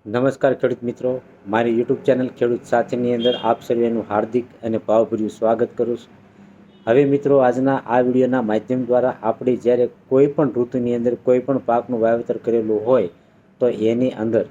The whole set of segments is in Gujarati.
નમસ્કાર ખેડૂત મિત્રો, મારી યુટ્યુબ ચેનલ ખેડૂત સાથીની અંદર આપ સર્વેનું હાર્દિક અને ભાવભર્યું સ્વાગત કરું છું. હવે મિત્રો, આજના આ વિડીયોના માધ્યમ દ્વારા આપણે જ્યારે કોઈ પણ ઋતુની અંદર કોઈ પણ પાકનું વાવેતર કરેલું હોય તો એની અંદર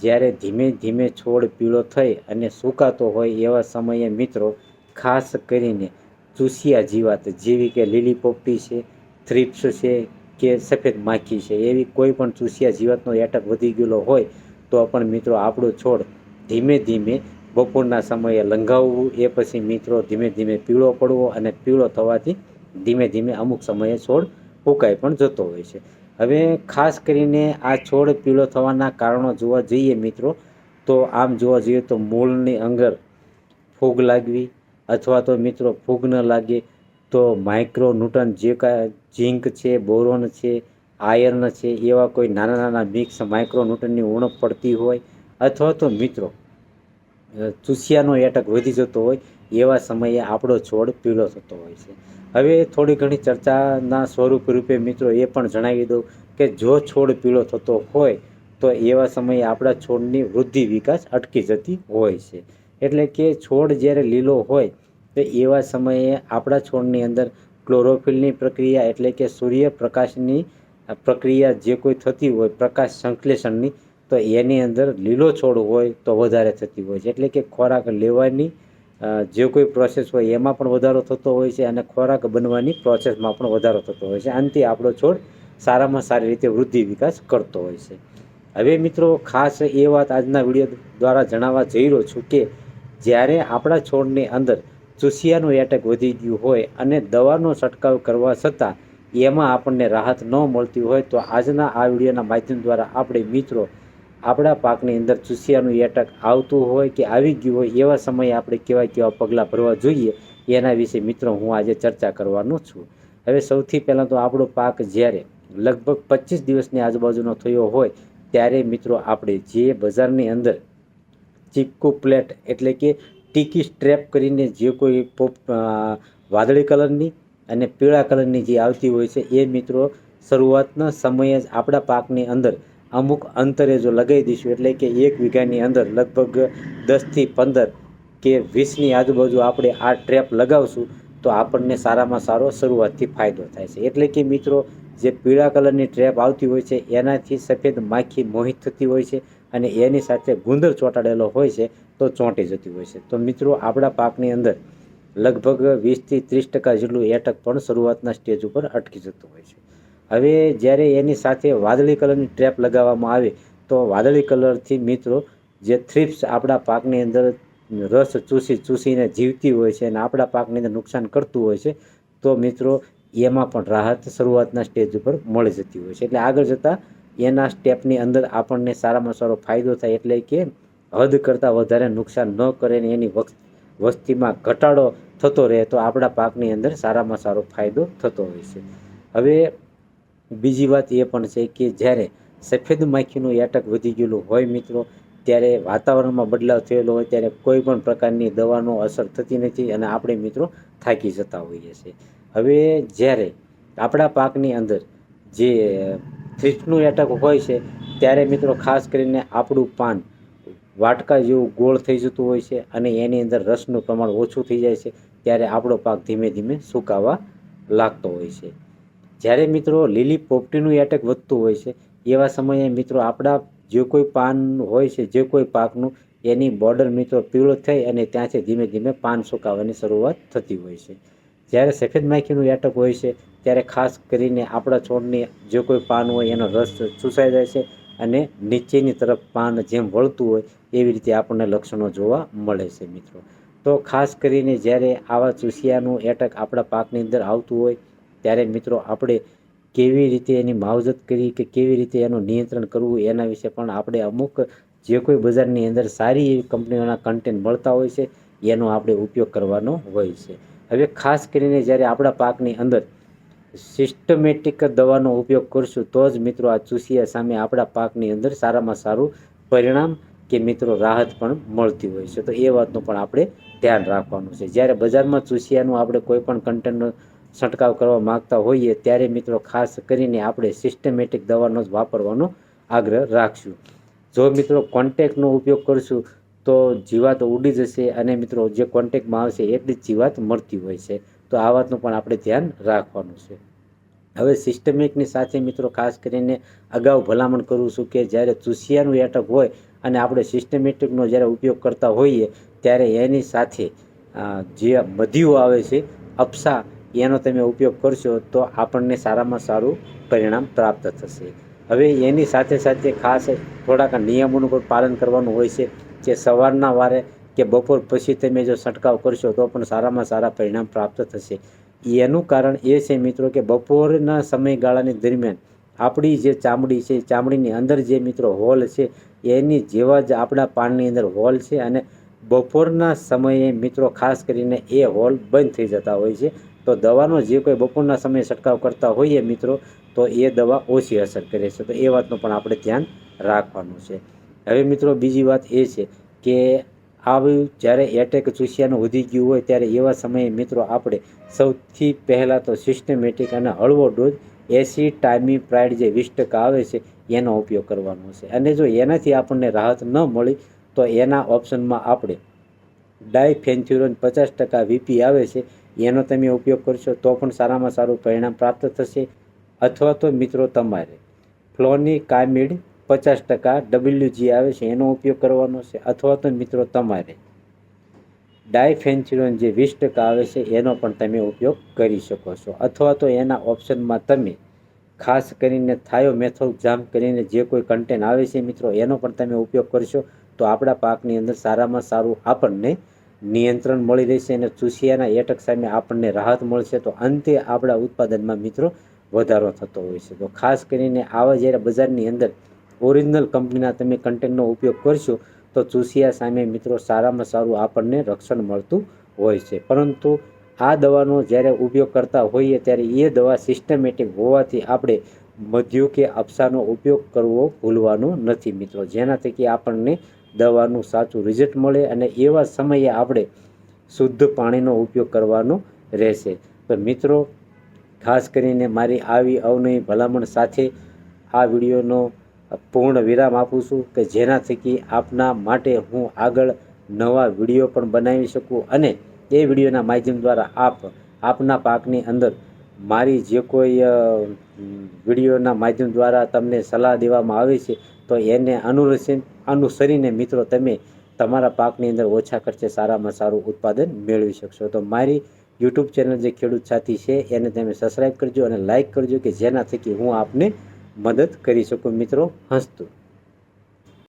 જ્યારે ધીમે ધીમે છોડ પીળો થઈ અને સુકાતો હોય એવા સમયે મિત્રો ખાસ કરીને ચૂસિયા જીવાત જેવી કે લીલી પોપટી છે, થ્રિપ્સ છે કે સફેદ માખી છે, એવી કોઈ પણ ચૂસિયા જીવાતનો એટક વધી ગયેલો હોય તો પણ મિત્રો આપણો છોડ ધીમે ધીમે બપોરના સમયે લંઘાવવું, એ પછી મિત્રો ધીમે ધીમે પીળો પડવો અને પીળો થવાથી ધીમે ધીમે અમુક સમયે છોડ ફૂંકાઈ પણ જતો હોય છે. હવે ખાસ કરીને આ છોડ પીળો થવાના કારણો જોવા જઈએ મિત્રો, તો આમ જોવા જઈએ તો મૂળની અંદર ફૂગ લાગવી, અથવા તો મિત્રો ફૂગ ન લાગે તો માઇક્રો ન્યુટ્રન જે કાંઈ ઝીંક છે, બોરોન છે, આયર્ન છે, એવા કોઈ નાના નાના મિક્સ માઇક્રો ન્યુટ્રનની ઉણપ પડતી હોય, અથવા તો મિત્રો ચૂસિયાનો એટક વધી જતો હોય એવા સમયે આપણો છોડ પીળો થતો હોય છે. હવે થોડી ઘણી ચર્ચાના સ્વરૂપ રૂપે મિત્રો એ પણ જણાવી દઉં કે જો છોડ પીળો થતો હોય તો એવા સમયે આપણા છોડની વૃદ્ધિ વિકાસ અટકી જતી હોય છે. એટલે કે છોડ જ્યારે લીલો હોય તો એવા સમયે આપણા છોડની અંદર ક્લોરોફિલની પ્રક્રિયા એટલે કે સૂર્યપ્રકાશની પ્રક્રિયા જે કોઈ થતી હોય પ્રકાશ સંશ્લેષણની, તો એની અંદર લીલો છોડ હોય તો વધારે થતી હોય છે. એટલે કે ખોરાક લેવાની જે કોઈ પ્રોસેસ હોય એમાં પણ વધારો થતો હોય છે અને ખોરાક બનવાની પ્રોસેસમાં પણ વધારો થતો હોય છે. આનાથી આપણો છોડ સારામાં સારી રીતે વૃદ્ધિ વિકાસ કરતો હોય છે. હવે મિત્રો, ખાસ એ વાત આજના વિડીયો દ્વારા જણાવવા જઈ રહ્યો છું કે જ્યારે આપણા છોડની અંદર ચૂસિયાનું એટક વધી ગયું હોય અને દવાનો છંટકાવ કરવા છતાં એમાં આપણને રાહત ન મળતી હોય તો આજના આ વિડીયોના માધ્યમ દ્વારા આપણે મિત્રો આપણા પાકની અંદર ચૂસિયાનું એટક આવતું હોય કે આવી ગયું હોય એવા સમયે આપણે કેવા પગલાં ભરવા જોઈએ એના વિશે મિત્રો હું આજે ચર્ચા કરવાનો છું. હવે સૌથી પહેલાં તો આપણો પાક જ્યારે લગભગ 25 દિવસની આજુબાજુનો થયો હોય ત્યારે મિત્રો આપણે જે બજારની અંદર ચીપકુ પ્લેટ એટલે કે ટીકી સ્ટ્રેપ કરીને જે કોઈ વાદળી કલરની અને પીળા કલરની જે આવતી હોય છે એ મિત્રો શરૂઆતના સમયે જ આપણા પાકની અંદર અમુક અંતરે જો લગાવી દઈશું, એટલે કે 1 વીઘાની અંદર લગભગ 10થી 15 કે 20ની આજુબાજુ આપણે આ ટ્રેપ લગાવશું તો આપણને સારામાં સારો શરૂઆતથી ફાયદો થાય છે. એટલે કે મિત્રો જે પીળા કલરની ટ્રેપ આવતી હોય છે એનાથી સફેદ માખી મોહિત થતી હોય છે અને એની સાથે ગુંદર ચોંટાડેલો હોય છે તો ચોંટી જતી હોય છે. તો મિત્રો આપણા પાકની અંદર લગભગ 20થી 30% જેટલું એટક પણ શરૂઆતના સ્ટેજ ઉપર અટકી જતું હોય છે. હવે જ્યારે એની સાથે વાદળી કલરની ટ્રેપ લગાવવામાં આવે તો વાદળી કલરથી મિત્રો જે થ્રિપ્સ આપણા પાકની અંદર રસ ચૂસીને જીવતી હોય છે અને આપણા પાકની અંદર નુકસાન કરતું હોય છે, તો મિત્રો એમાં પણ રાહત શરૂઆતના સ્ટેજ ઉપર મળી જતી હોય છે. એટલે આગળ જતાં એના સ્ટેપની અંદર આપણને સારામાં સારો ફાયદો થાય, એટલે કે હદ કરતાં વધારે નુકસાન ન કરે ને એની વસ્તીમાં ઘટાડો થતો રહે તો આપણા પાકની અંદર સારામાં સારો ફાયદો થતો હોય છે. હવે બીજી વાત એ પણ છે કે જ્યારે સફેદ માખીનું એટક વધી ગયેલું હોય મિત્રો, ત્યારે વાતાવરણમાં બદલાવ થયેલો હોય ત્યારે કોઈ પણ પ્રકારની દવાનો અસર થતી નથી અને આપણે મિત્રો થાકી જતા હોઈએ છીએ. હવે જ્યારે આપણા પાકની અંદર જે થ્રિપ્સનું એટક હોય છે ત્યારે મિત્રો ખાસ કરીને આપણું પાન વાટકા જેવું ગોળ થઈ જતું હોય છે અને એની અંદર રસનું પ્રમાણ ઓછું થઈ જાય છે, ત્યારે આપણો પાક ધીમે ધીમે સુકાવા લાગતો હોય છે. જ્યારે મિત્રો લીલી પોપટીનું એટક વધતું હોય છે એવા સમયે મિત્રો આપણા જે કોઈ પાન હોય છે જે કોઈ પાકનું એની બોર્ડર મિત્રો પીળો થઈ અને ત્યાંથી ધીમે ધીમે પાન સુકાવાની શરૂઆત થતી હોય છે. જ્યારે સફેદ માખીનું એટક હોય છે ત્યારે ખાસ કરીને આપણા છોડની જે કોઈ પાન હોય એનો રસ ચૂસાઈ જાય છે અને નીચેની તરફ પાન જેમ વળતું હોય એવી રીતે આપણને લક્ષણો જોવા મળે છે મિત્રો. તો ખાસ કરીને જ્યારે આવા ચૂસિયાનું એટક આપણા પાકની અંદર આવતું હોય ત્યારે મિત્રો આપણે કેવી રીતે એની માવજત કરી કે કેવી રીતે એનું નિયંત્રણ કરવું એના વિશે પણ આપણે અમુક જે કોઈ બજારની અંદર સારી એવી કંપનીઓના કન્ટેન્ટ મળતા હોય છે એનો આપણે ઉપયોગ કરવાનો હોય છે. હવે ખાસ કરીને જ્યારે આપણા પાકની અંદર સિસ્ટમેટિક દવાનો ઉપયોગ કરશું તો જ મિત્રો આ ચૂસિયા સામે આપણા પાકની અંદર સારામાં સારું પરિણામ કે મિત્રો રાહત પણ મળતી હોય છે. તો એ વાતનું પણ આપણે ધ્યાન રાખવાનું છે. જ્યારે બજારમાં ચૂસિયાનું આપણે કોઈ પણ કન્ટેન્ટનો છંટકાવ કરવા માગતા હોઈએ ત્યારે મિત્રો ખાસ કરીને આપણે સિસ્ટમેટિક દવાનો જ વાપરવાનો આગ્રહ રાખશું. જો મિત્રો કોન્ટેક્ટનો ઉપયોગ કરશું તો જીવાત ઉડી જશે અને મિત્રો જે કોન્ટેક્ટમાં આવશે એટલી જ જીવાત મળતી હોય છે. તો આ વાતનું પણ આપણે ધ્યાન રાખવાનું છે. હવે સિસ્ટમેટિકની સાથે મિત્રો ખાસ કરીને અગાઉ ભલામણ કરું છું કે જ્યારે ચૂસિયાનું એટક હોય અને આપણે સિસ્ટમેટિકનો જ્યારે ઉપયોગ કરતા હોઈએ ત્યારે એની સાથે જે મધ્યું આવે છે અપ્સા, એનો તમે ઉપયોગ કરશો તો આપણને સારામાં સારું પરિણામ પ્રાપ્ત થશે. હવે એની સાથે સાથે ખાસ થોડાક નિયમોનું પણ પાલન કરવાનું હોય છે જે સવારના વારે કે બપોર પછી તમે જો છંટકાવ કરશો તો પણ સારામાં સારા પરિણામ પ્રાપ્ત થશે. એનું કારણ એ છે મિત્રો કે બપોરના સમયગાળાની દરમિયાન આપણી જે ચામડી છે, ચામડીની અંદર જે મિત્રો હોલ છે એની જેવા જ આપણા પાનની અંદર હોલ છે અને બપોરના સમયે મિત્રો ખાસ કરીને એ હોલ બંધ થઈ જતા હોય છે. તો દવાનો જે કોઈ બપોરના સમયે છંટકાવ કરતા હોઈએ મિત્રો તો એ દવા ઓછી અસર કરે છે. તો એ વાતનું પણ આપણે ધ્યાન રાખવાનું છે. હવે મિત્રો બીજી વાત એ છે કે આવી જ્યારે એટેક ચૂસિયાનું વધી ગયું હોય ત્યારે એવા સમયે મિત્રો આપણે સૌથી પહેલાં તો સિસ્ટમેટિક અને હળવો ડોઝ એસિટામિપ્રાઇડ જે 20% આવે છે એનો ઉપયોગ કરવાનો છે. અને જો એનાથી આપણને રાહત ન મળી તો એના ઓપ્શનમાં આપણે ડાયફેન્થ્યુરોન 50% વીપી આવે છે એનો તમે ઉપયોગ કરશો તો પણ સારામાં સારું પરિણામ પ્રાપ્ત થશે. અથવા તો મિત્રો તમારે ફ્લોનિકામિડ 50% WG આવે છે એનો ઉપયોગ કરવાનો છે. અથવા તો મિત્રો તમારે ડાયફેન્થ્યુરોન જે 20% આવે છે એનો પણ તમે ઉપયોગ કરી શકો છો. અથવા તો એના ઓપ્શનમાં તમે ખાસ કરીને થાયોમેથોક્ઝામ કરીને જે કોઈ કન્ટેન આવે છે મિત્રો એનો પણ તમે ઉપયોગ કરશો તો આપણા પાકની અંદર સારામાં સારું આપણને નિયંત્રણ મળી રહેશે અને ચૂસિયાના એટક સામે આપણને રાહત મળશે. તો અંતે આપણા ઉત્પાદનમાં મિત્રો વધારો થતો હોય છે. તો ખાસ કરીને આવા જ્યારે બજારની અંદર ઓરિજિનલ કંપનીના તમે કન્ટેનનો ઉપયોગ કરશો તો ચૂસિયા સામે મિત્રો સારામાં સારું આપણને રક્ષણ મળતું હોય છે. પરંતુ આ દવાનો જ્યારે ઉપયોગ કરતા હોઈએ ત્યારે એ દવા સિસ્ટમેટિક હોવાથી આપણે મધ્યુ કે અપ્સાનો ઉપયોગ કરવો ભૂલવાનો નથી મિત્રો, જેના થકી આપણને દવાનું સાચું રિઝલ્ટ મળે અને એવા સમયે આપણે શુદ્ધ પાણીનો ઉપયોગ કરવાનો રહેશે. તો મિત્રો ખાસ કરીને મારી આવી અવનવી ભલામણ સાથે આ વિડીયોનો પૂર્ણ વિરામ આપું છું કે જેના થકી આપના માટે હું આગળ નવા વિડીયો પણ બનાવી શકું અને એ વિડીયોના માધ્યમ દ્વારા આપના પાકની અંદર મારી જે કોઈ વિડીયોના માધ્યમ દ્વારા તમને સલાહ દેવામાં આવે છે તો એને અનુસરીને મિત્રો તમે તમારા પાકની અંદર ઓછા ખર્ચે સારામાં સારું ઉત્પાદન મેળવી શકશો. તો મારી યુટ્યુબ ચેનલ જે ખેડૂત સાથી છે એને તમે સબસ્ક્રાઈબ કરજો અને લાઇક કરજો કે જેના થકી હું આપને મદદ કરી શકું. મિત્રો હસતું.